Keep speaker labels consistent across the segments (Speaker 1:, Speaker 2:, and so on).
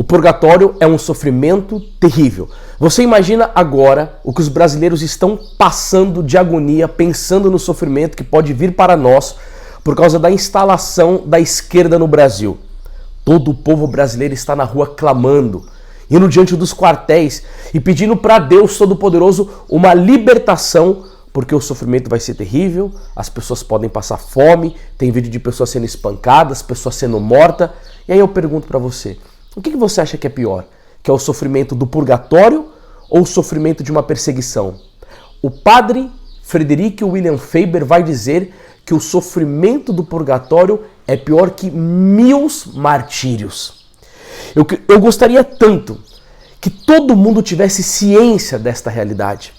Speaker 1: O purgatório é um sofrimento terrível. Você imagina agora o que os brasileiros estão passando de agonia, pensando no sofrimento que pode vir para nós por causa da instalação da esquerda no Brasil. Todo o povo brasileiro está na rua clamando, indo diante dos quartéis e pedindo para Deus Todo-Poderoso uma libertação, porque o sofrimento vai ser terrível, as pessoas podem passar fome, tem vídeo de pessoas sendo espancadas, pessoas sendo mortas. E aí eu pergunto para você, o que você acha que é pior? Que é o sofrimento do purgatório ou o sofrimento de uma perseguição? O padre Frederick William Faber vai dizer que o sofrimento do purgatório é pior que 1000 martírios. Eu gostaria tanto que todo mundo tivesse ciência desta realidade,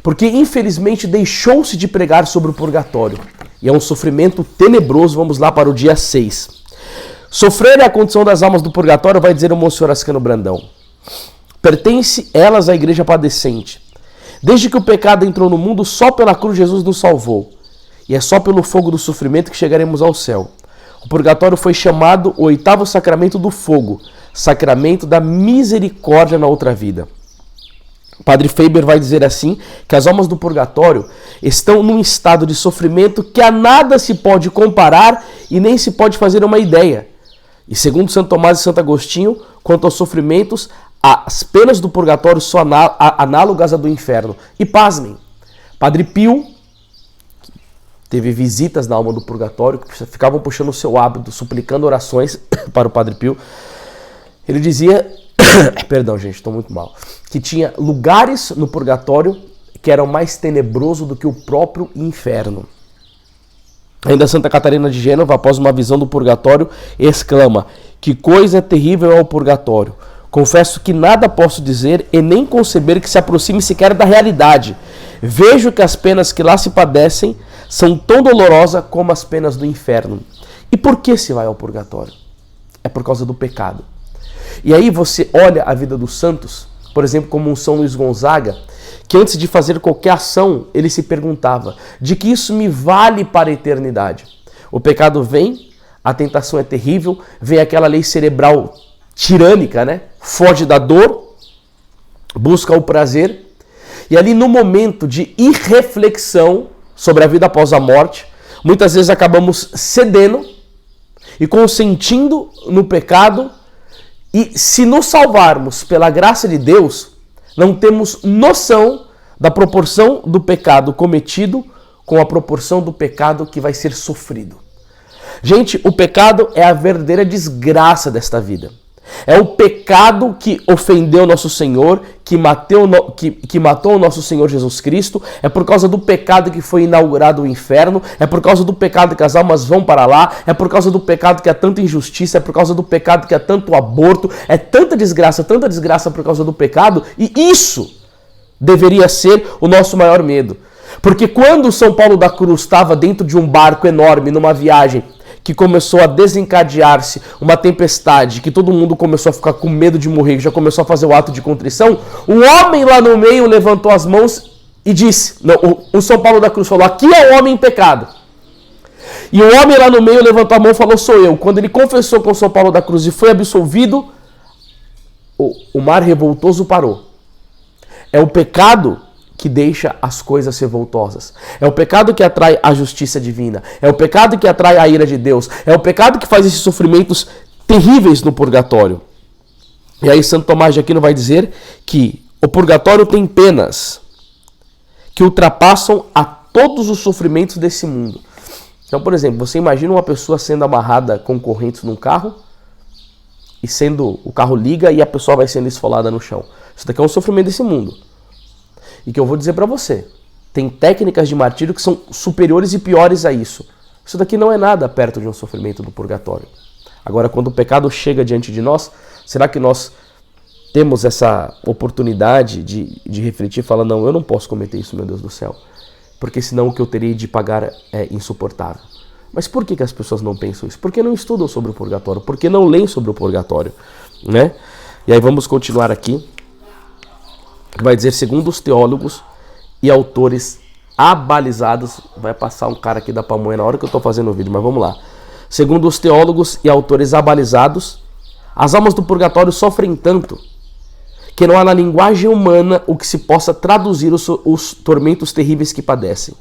Speaker 1: porque infelizmente deixou-se de pregar sobre o purgatório, e é um sofrimento tenebroso. Vamos lá para o dia 6. Sofrer é a condição das almas do purgatório, vai dizer o Monsenhor Ascano Brandão. Pertence elas à igreja padecente. Desde que o pecado entrou no mundo, só pela cruz Jesus nos salvou. E é só pelo fogo do sofrimento que chegaremos ao céu. O purgatório foi chamado o 8º sacramento do fogo, sacramento da misericórdia na outra vida. O padre Faber vai dizer assim, que as almas do purgatório estão num estado de sofrimento que a nada se pode comparar e nem se pode fazer uma ideia. E segundo Santo Tomás e Santo Agostinho, quanto aos sofrimentos, as penas do purgatório são análogas à do inferno. E pasmem, Padre Pio teve visitas na alma do purgatório, que ficavam puxando o seu hábito, suplicando orações para o Padre Pio. Ele dizia, perdão gente, estou muito mal, que tinha lugares no purgatório que eram mais tenebrosos do que o próprio inferno. Ainda Santa Catarina de Gênova, após uma visão do purgatório, exclama: que coisa terrível é o purgatório. Confesso que nada posso dizer e nem conceber que se aproxime sequer da realidade. Vejo que as penas que lá se padecem são tão dolorosas como as penas do inferno. E por que se vai ao purgatório? É por causa do pecado. E aí você olha a vida dos santos, por exemplo, como um São Luís Gonzaga, que antes de fazer qualquer ação, ele se perguntava: de que isso me vale para a eternidade? O pecado vem, a tentação é terrível, vem aquela lei cerebral tirânica, né? Foge da dor, busca o prazer, e ali no momento de irreflexão sobre a vida após a morte, muitas vezes acabamos cedendo e consentindo no pecado, e se nos salvarmos pela graça de Deus, não temos noção da proporção do pecado cometido com a proporção do pecado que vai ser sofrido. Gente, o pecado é a verdadeira desgraça desta vida. É o pecado que ofendeu nosso Senhor, que matou o nosso Senhor Jesus Cristo. É por causa do pecado que foi inaugurado o inferno. É por causa do pecado que as almas vão para lá. É por causa do pecado que há tanta injustiça. É por causa do pecado que há tanto aborto. É tanta desgraça por causa do pecado. E isso deveria ser o nosso maior medo. Porque quando São Paulo da Cruz estava dentro de um barco enorme, numa viagem que começou a desencadear-se uma tempestade, que todo mundo começou a ficar com medo de morrer, que já começou a fazer o ato de contrição, um homem lá no meio levantou as mãos e disse, o São Paulo da Cruz falou: aqui é o homem em pecado. E o homem lá no meio levantou a mão e falou: sou eu. Quando ele confessou com São Paulo da Cruz e foi absolvido, o mar revoltoso parou. É o pecado que deixa as coisas revoltosas. É o pecado que atrai a justiça divina. É o pecado que atrai a ira de Deus. É o pecado que faz esses sofrimentos terríveis no purgatório. E aí Santo Tomás de Aquino vai dizer que o purgatório tem penas que ultrapassam a todos os sofrimentos desse mundo. Então, por exemplo, você imagina uma pessoa sendo amarrada com correntes num carro e o carro liga e a pessoa vai sendo esfolada no chão. Isso daqui é um sofrimento desse mundo. E que eu vou dizer para você, tem técnicas de martírio que são superiores e piores a isso. Isso daqui não é nada perto de um sofrimento do purgatório. Agora, quando o pecado chega diante de nós, será que nós temos essa oportunidade de refletir e falar: não, eu não posso cometer isso, meu Deus do céu, porque senão o que eu teria de pagar é insuportável. Mas por que as pessoas não pensam isso? Porque não estudam sobre o purgatório, porque não leem sobre o purgatório, né? E aí vamos continuar aqui. Vai dizer, segundo os teólogos e autores abalizados, vai passar um cara aqui da pamonha na hora que eu estou fazendo o vídeo, mas vamos lá. Segundo os teólogos e autores abalizados, As almas do purgatório sofrem tanto que não há na linguagem humana o que se possa traduzir os tormentos terríveis que padecem.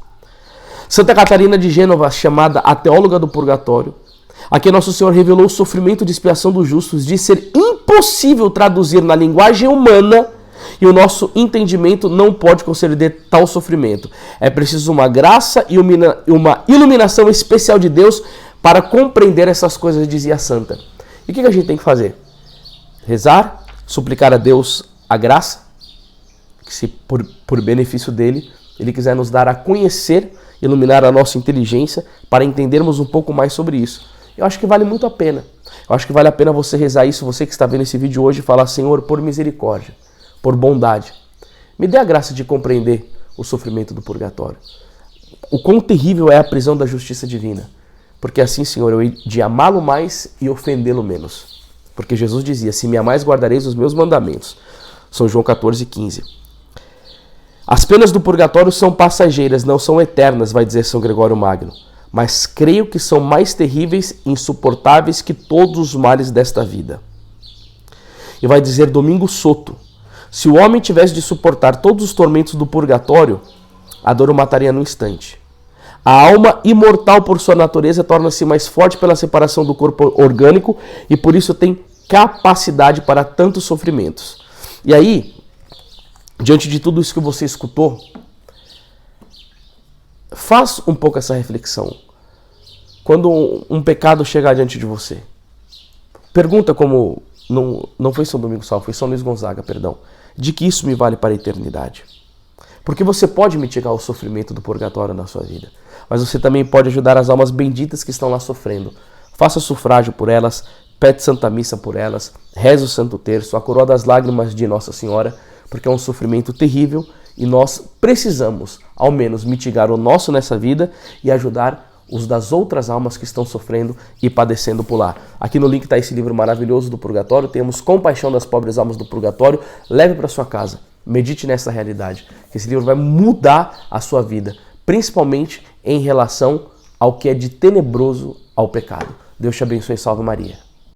Speaker 1: Santa Catarina de Gênova, chamada a teóloga do purgatório, a quem Nosso Senhor revelou o sofrimento de expiação dos justos, diz ser impossível traduzir na linguagem humana e o nosso entendimento não pode conceder tal sofrimento. É preciso uma graça e uma iluminação especial de Deus para compreender essas coisas, dizia a santa. E o que a gente tem que fazer? Rezar, suplicar a Deus a graça, que se por benefício dele, ele quiser nos dar a conhecer, iluminar a nossa inteligência para entendermos um pouco mais sobre isso. Eu acho que vale muito a pena. Eu acho que vale a pena você rezar isso, você que está vendo esse vídeo hoje, e falar: Senhor, por misericórdia, por bondade, me dê a graça de compreender o sofrimento do purgatório. O quão terrível é a prisão da justiça divina. Porque assim, Senhor, eu hei de amá-lo mais e ofendê-lo menos. Porque Jesus dizia: se me amais, guardareis os meus mandamentos. São João 14,15. As penas do purgatório são passageiras, não são eternas, vai dizer São Gregório Magno. Mas creio que são mais terríveis e insuportáveis que todos os males desta vida. E vai dizer Domingo Soto: se o homem tivesse de suportar todos os tormentos do purgatório, a dor o mataria num instante. A alma imortal por sua natureza torna-se mais forte pela separação do corpo orgânico e por isso tem capacidade para tantos sofrimentos. E aí, diante de tudo isso que você escutou, faz um pouco essa reflexão. Quando um pecado chegar diante de você, pergunta, como não foi São Domingos Salvo, foi São Luís Gonzaga, perdão, de que isso me vale para a eternidade. Porque você pode mitigar o sofrimento do purgatório na sua vida, mas você também pode ajudar as almas benditas que estão lá sofrendo. Faça sufrágio por elas, pede Santa Missa por elas, reze o Santo Terço, a coroa das lágrimas de Nossa Senhora, porque é um sofrimento terrível e nós precisamos, ao menos, mitigar o nosso nessa vida e ajudar os das outras almas que estão sofrendo e padecendo por lá. Aqui no link está esse livro maravilhoso do Purgatório, temos Compaixão das Pobres Almas do Purgatório. Leve para sua casa, medite nessa realidade, que esse livro vai mudar a sua vida, principalmente em relação ao que é de tenebroso ao pecado. Deus te abençoe e salve Maria.